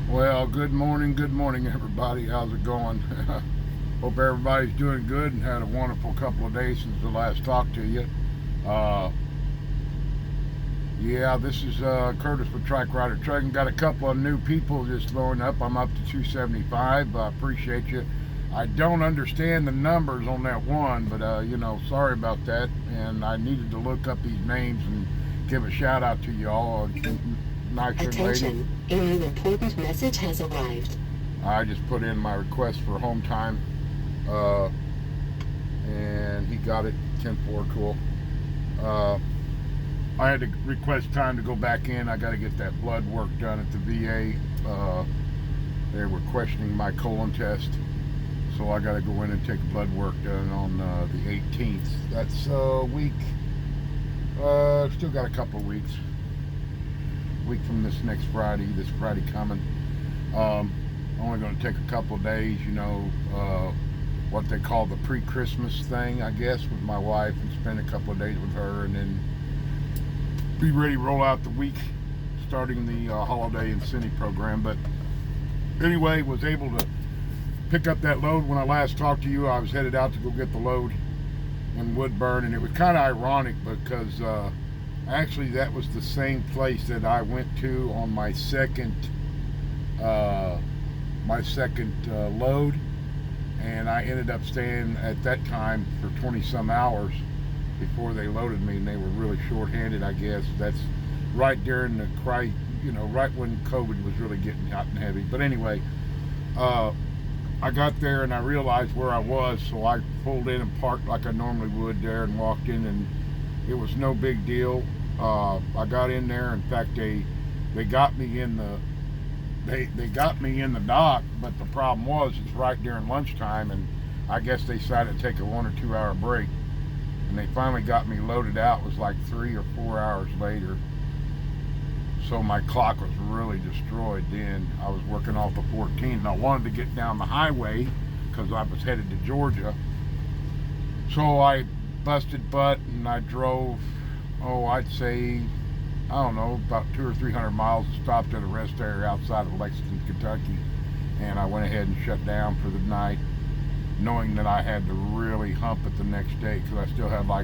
Well, good morning, everybody. How's it going? Hope everybody's doing good and had a wonderful couple of days since the last talk to you. Uh, yeah, this is Curtis with Trike Rider Trucking. Got a couple of new people just blowing up. I'm up to 275. Appreciate you. I don't understand the numbers on that one, but sorry about that. And I needed to look up these names and give a shout out to y'all. Nice young lady. Attention, an important message has arrived. I just put in my request for home time, and he got it 10-4. Cool. I had to request time to go back in. I got to get that blood work done at the VA. They were questioning my colon test, so I got to go in and take blood work done on the 18th. That's a week. Still got a couple of weeks. Week from this Friday coming. Only going to take a couple of days, what they call the pre-Christmas thing, I guess, with my wife, and spend a couple of days with her, and then be ready to roll out the week starting the holiday incentive program. But anyway, was able to pick up that load. When I last talked to you, I was headed out to go get the load in Woodburn, and it was kind of ironic because actually that was the same place that I went to on my second load, and I ended up staying at that time for 20 some hours before they loaded me, and they were really short-handed, I guess. That's right during the right when COVID was really getting hot and heavy. But anyway, I got there and I realized where I was, so I pulled in and parked like I normally would there and walked in, and it was no big deal. I got in there. In fact, they got me in the they got me in the dock, but the problem was it's right during lunchtime, and I guess they decided to take a 1 or 2 hour break, and they finally got me loaded out. It was like 3 or 4 hours later, so my clock was really destroyed. Then I was working off the 14, and I wanted to get down the highway because I was headed to Georgia, so I busted butt and I drove, I'd say, I don't know, about 200 or 300 miles, and stopped at a rest area outside of Lexington, Kentucky, and I went ahead and shut down for the night, knowing that I had to really hump it the next day, because I still had I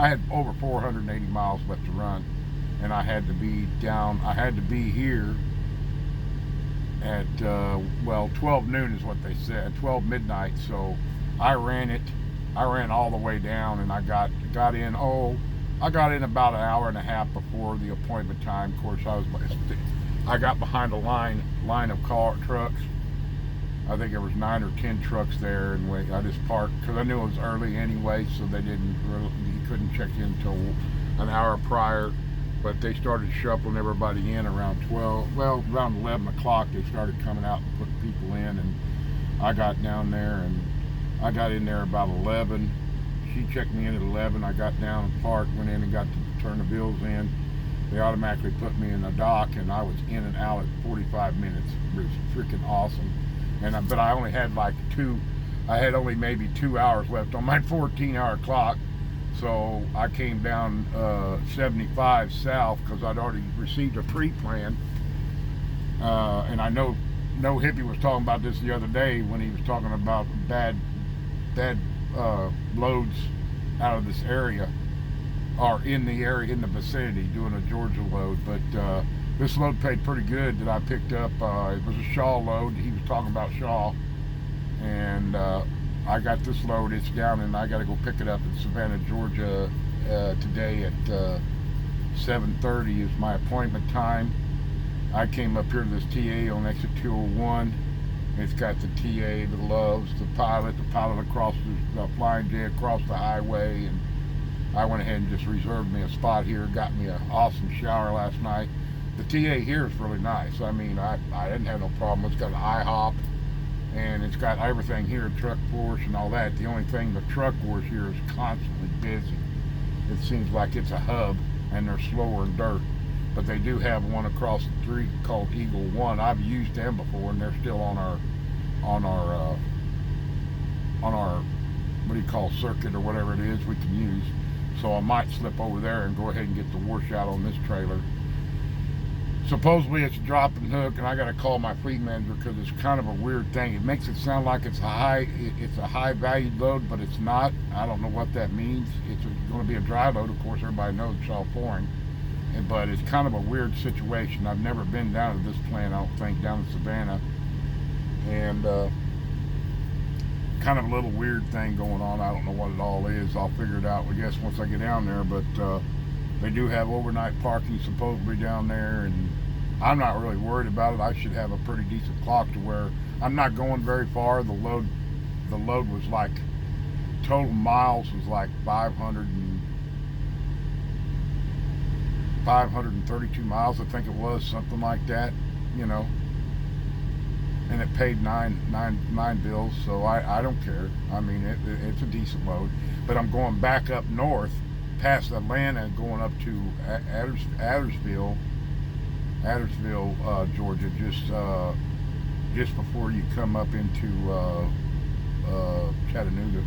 had over 480 miles left to run, and I had to be here at 12 noon is what they said, 12 midnight. So I ran all the way down, and I got in about an hour and a half before the appointment time. Of course, I got behind a line of trucks. I think there was 9 or 10 trucks there, and I just parked because I knew it was early anyway, so you couldn't check in until an hour prior. But they started shuffling everybody in around around 11 o'clock. They started coming out and putting people in, and I got down there, and I got in there about 11. She checked me in at 11. I got down and parked, went in and got to turn the bills in. They automatically put me in the dock, and I was in and out at 45 minutes. It was freaking awesome. But I only had only maybe 2 hours left on my 14-hour clock. So I came down 75 south because I'd already received a pre-plan. And I know No Hippie was talking about this the other day when he was talking about bad loads out of this area, or in the vicinity, doing a Georgia load. But this load paid pretty good that I picked up. It was a Shaw load. He was talking about Shaw, and I got this load. It's down, and I got to go pick it up in Savannah, Georgia today at 7:30 is my appointment time. I came up here to this TA on exit 201. It's got the TA, the loves, the pilot across the flying J across the highway, and I went ahead and just reserved me a spot here. Got me an awesome shower last night. The TA here is really nice. I mean, I didn't have no problem. It's got an IHOP, and it's got everything here, truck force and all that. The only thing, the truck force here is constantly busy. It seems like it's a hub, and they're slower in dirt. But they do have one across the street called Eagle One. I've used them before, and they're still on our what do you call, circuit or whatever it is we can use. So I might slip over there and go ahead and get the washout on this trailer. supposedly it's a drop and hook, and I got to call my fleet manager because it's kind of a weird thing. It makes it sound like it's a high valued load, but it's not. I don't know what that means. It's going to be a dry load, of course. Everybody knows it's all pouring, but it's kind of a weird situation. I've never been down to this plant, I don't think, down in Savannah, and kind of a little weird thing going on. I don't know what it all is. I'll figure it out, I guess, once I get down there. But they do have overnight parking supposedly down there, and I'm not really worried about it. I should have a pretty decent clock to where I'm not going very far. The load was like, total miles was like 532 miles, I think it was, something like that, you know. And it paid nine bills, so I don't care. I mean, it's a decent load. But I'm going back up north past Atlanta, going up to Addersville, Georgia, just before you come up into Chattanooga.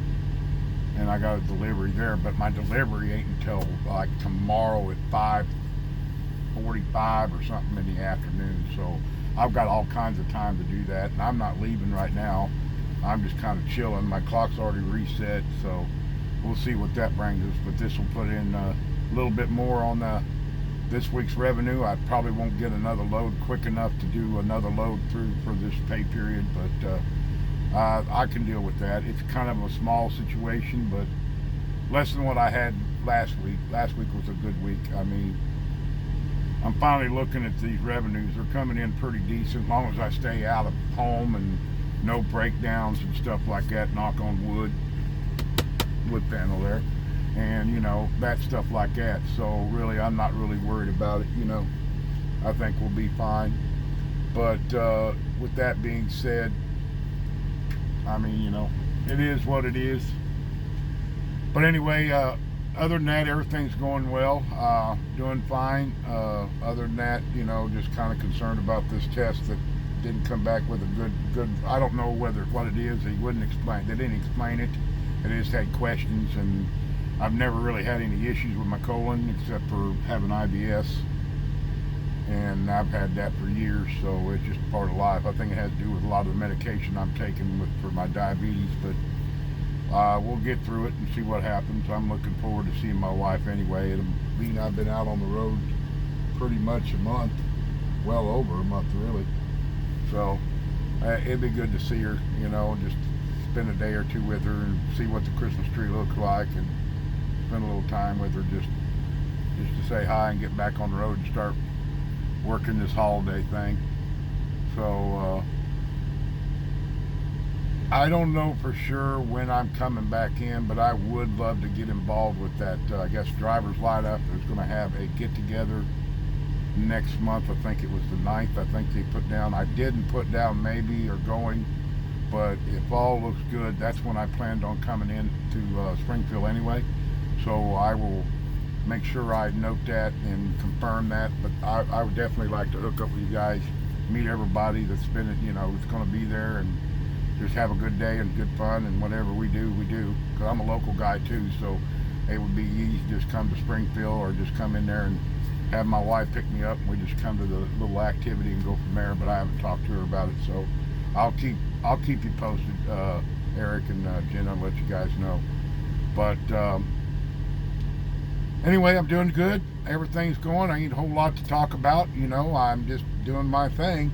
And I got a delivery there, but my delivery ain't until like tomorrow at 5:45 or something in the afternoon. So I've got all kinds of time to do that, and I'm not leaving right now. I'm just kind of chilling. My clock's already reset, so we'll see what that brings us. But this will put in a little bit more on this week's revenue. I probably won't get another load quick enough to do another load through for this pay period, but I can deal with that. It's kind of a small situation, but less than what I had last week. Last week was a good week. I mean, I'm finally looking at these revenues. They're coming in pretty decent, as long as I stay out of home and no breakdowns and stuff like that. Knock on wood panel there, and you know, that stuff like that. So really, I'm not really worried about it. You know, I think we'll be fine. But with that being said, I mean, you know, it is what it is. But anyway, other than that, everything's going well, doing fine. Other than that, you know, just kind of concerned about this test that didn't come back with a good. I don't know what it is. He wouldn't explain. They didn't explain it. They just had questions, and I've never really had any issues with my colon except for having IBS, and I've had that for years. So it's just part of life. I think it has to do with a lot of the medication I'm taking for my diabetes, but. We'll get through it and see what happens. I'm looking forward to seeing my wife anyway. It'll mean I've been out on the road pretty much a month, well over a month really. So it'd be good to see her, you know, just spend a day or two with her and see what the Christmas tree looks like, and spend a little time with her just to say hi and get back on the road and start working this holiday thing. So I don't know for sure when I'm coming back in, but I would love to get involved with that, I guess, driver's light-up. There's going to have a get-together next month. I think it was the 9th. I think they put down. I didn't put down maybe or going, but if all looks good, that's when I planned on coming in to Springfield anyway. So I will make sure I note that and confirm that. But I would definitely like to hook up with you guys, meet everybody that's been, you know, that's going to be there, and just have a good day and good fun, and whatever we do, we do. Because I'm a local guy too, so it would be easy to just come to Springfield or just come in there and have my wife pick me up, and we just come to the little activity and go from there. But I haven't talked to her about it, so I'll keep you posted, Eric and Jen. I'll let you guys know. But anyway, I'm doing good. Everything's going. I ain't a whole lot to talk about. You know, I'm just doing my thing.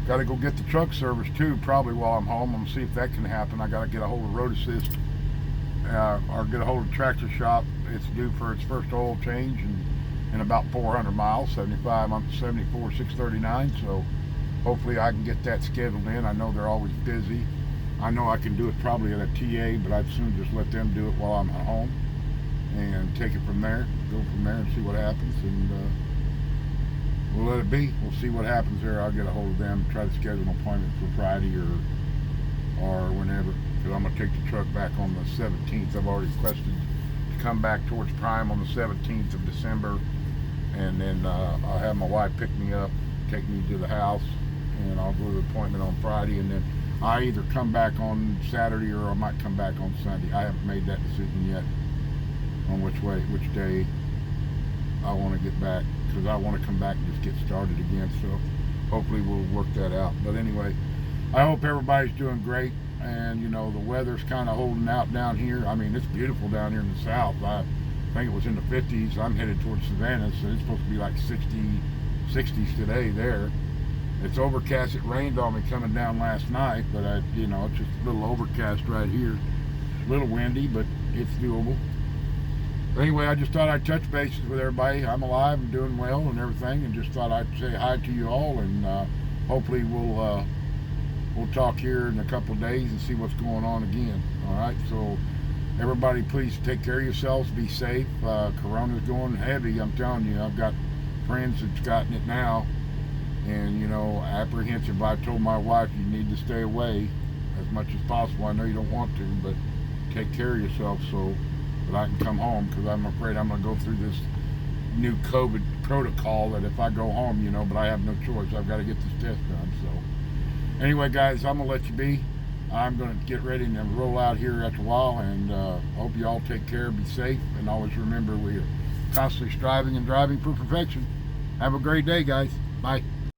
Got to go get the truck service too, probably while I'm home. I'm gonna see if that can happen. I got to get a hold of Road Assist, or get a hold of the Tractor Shop. It's due for its first oil change in about 400 miles, 75. I'm 74 639. So hopefully I can get that scheduled in. I know they're always busy. I know I can do it probably at a TA, but I'd soon just let them do it while I'm at home and take it from there. Go from there and see what happens, and we'll let it be. We'll see what happens there. I'll get a hold of them, try to schedule an appointment for Friday or whenever, because I'm going to take the truck back on the 17th. I've already requested to come back towards Prime on the 17th of December, and then I'll have my wife pick me up, take me to the house, and I'll go to the appointment on Friday, and then I either come back on Saturday or I might come back on Sunday. I haven't made that decision yet on which day I want to get back, because I want to come back and just get started again. So hopefully we'll work that out. But anyway, I hope everybody's doing great. And you know, the weather's kind of holding out down here. I mean, it's beautiful down here in the south. I think it was in the 50s. I'm headed towards Savannah, so it's supposed to be like 60s today there. It's overcast. It rained on me coming down last night, but you know, it's just a little overcast right here. A little windy, but it's doable. But anyway, I just thought I'd touch bases with everybody. I'm alive and doing well and everything, and just thought I'd say hi to you all, and hopefully we'll talk here in a couple of days and see what's going on again. All right, so everybody, please take care of yourselves. Be safe. Corona's going heavy. I'm telling you, I've got friends that's gotten it now, and you know, apprehensive. I told my wife you need to stay away as much as possible. I know you don't want to, but take care of yourself so that I can come home, because I'm afraid I'm going to go through this new COVID protocol that if I go home, you know, but I have no choice. I've got to get this test done. So anyway, guys, I'm going to let you be. I'm going to get ready and roll out here after a while, and hope you all take care, be safe, and always remember we are constantly striving and driving for perfection. Have a great day, guys. Bye.